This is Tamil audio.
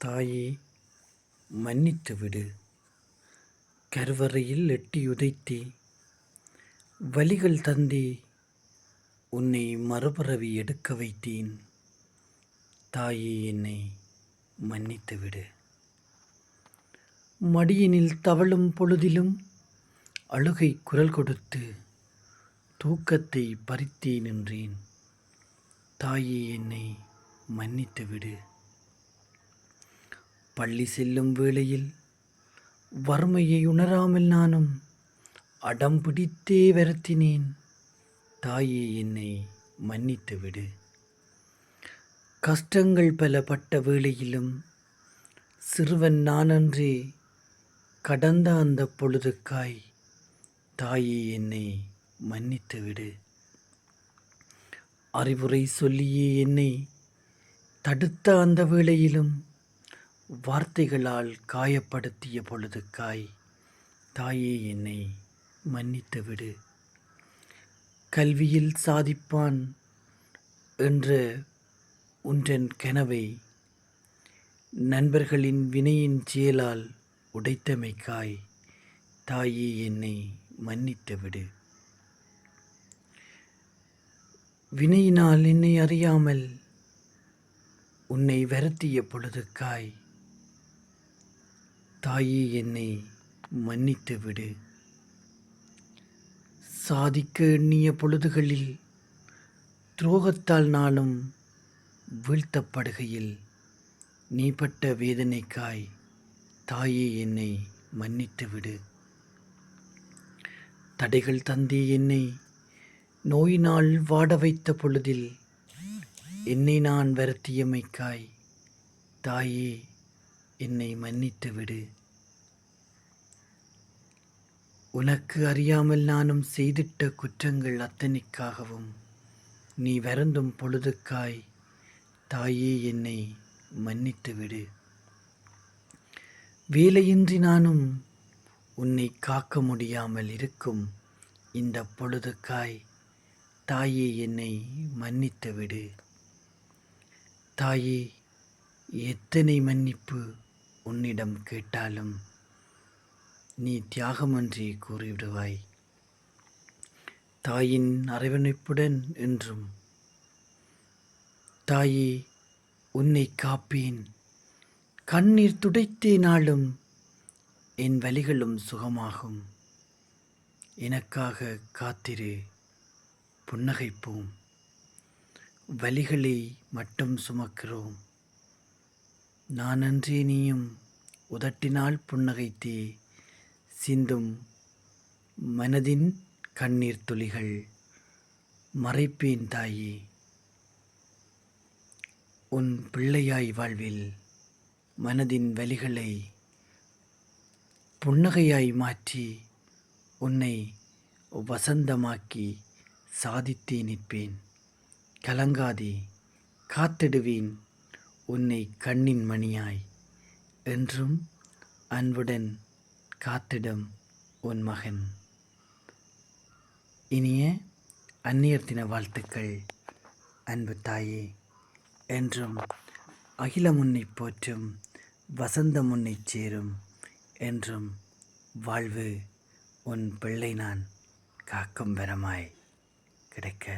தாயே, மன்னித்து விடு. கருவறையில் எட்டியுதைத்தே வலிகள் தந்தே உன்னை மறுபிறவி எடுக்க வைத்தேன். தாயே, என்னை மன்னித்து விடு. மடியினில் தவழும் பொழுதிலும் அழுகை குரல் கொடுத்து தூக்கத்தை பறித்தே நின்றேன். தாயே, என்னை மன்னித்து விடு. பள்ளி செல்லும் வேளையில் வறுமையை உணராமல் நானும் அடம் பிடித்தே வருத்தினேன். தாயே, என்னை மன்னித்து விடு. கஷ்டங்கள் பல பட்ட வேளையிலும் சிறுவன் நானன்றே கடந்த அந்த பொழுதுக்காய் தாயே, என்னை மன்னித்து விடு. அறிவுரை சொல்லியே என்னை தடுத்த அந்த வேளையிலும் வார்த்தைகளால் காயப்படுத்திய பொழுதுக்காய் தாயே, என்னை மன்னித்து விடு. கல்வியில் சாதிப்பான் என்ற உன்றன் கனவை நண்பர்களின் வினையின் செயலால் உடைத்தமைக்காய் தாயே, என்னை மன்னித்து விடு. வினையினால் என்னை அறியாமல் உன்னை வருத்திய பொழுதுக்காய் தாயே, என்னை மன்னித்து விடு. சாதிக்க எண்ணிய பொழுதுகளில் துரோகத்தால் நானும் வீழ்த்தப்படுகையில் நீ பட்ட வேதனைக்காய் தாயே, என்னை மன்னித்து விடு. தடைகள் தந்தே என்னை நோயினால் வாட வைத்த பொழுதில் என்னை நான் வருத்தியமைக்காய் தாயே, என்னை மன்னித்து விடு. உனக்கு அறியாமல் நானும் செய்திட்ட குற்றங்கள் அத்தனைக்காகவும் நீ வருந்தும் பொழுதுக்காய் தாயே, என்னை மன்னித்து விடு. வேலையின்றி நானும் உன்னை காக்க முடியாமல் இருக்கும் இந்த பொழுதுக்காய் தாயே, என்னை மன்னித்து விடு. தாயே, எத்தனை மன்னிப்பு உன்னிடம் கேட்டாலும் நீ தியாகமன்றி கூறிவிடுவாய். தாயின் அரவணைப்புடன் என்றும் தாயே, உன்னை காப்பேன். கண்ணீர் துடைத்தே நாளும் என் வலிகளும் சுகமாகும். எனக்காக காத்திரு, புன்னகைப்போம். வலிகளை மட்டும் சுமக்கிறோம். நானன்றே நீயும் உதட்டினால் புன்னகைத்தே சிந்தும் மனதின் கண்ணீர் துளிகள் மறைப்பேன் தாயே. உன் பிள்ளையாய் வாழ்வில் மனதின் வலிகளை புன்னகையாய் மாற்றி உன்னை வசந்தமாக்கி சாதித்தே நிற்பேன். கலங்காதே, காத்திடுவேன் உன்னை கண்ணின் மணியாய். என்றும் அன்புடன் காத்திடும் உன் மகன். இனிய அந்நியர் தின வாழ்த்துக்கள் அன்பு தாயே. என்றும் அகிலம் உன்னை போற்றும், வசந்தம் உன்னை சேரும். என்றும் வாழ்வு உன் பிள்ளை நான் காக்கும் வரமாய் கிடைக்க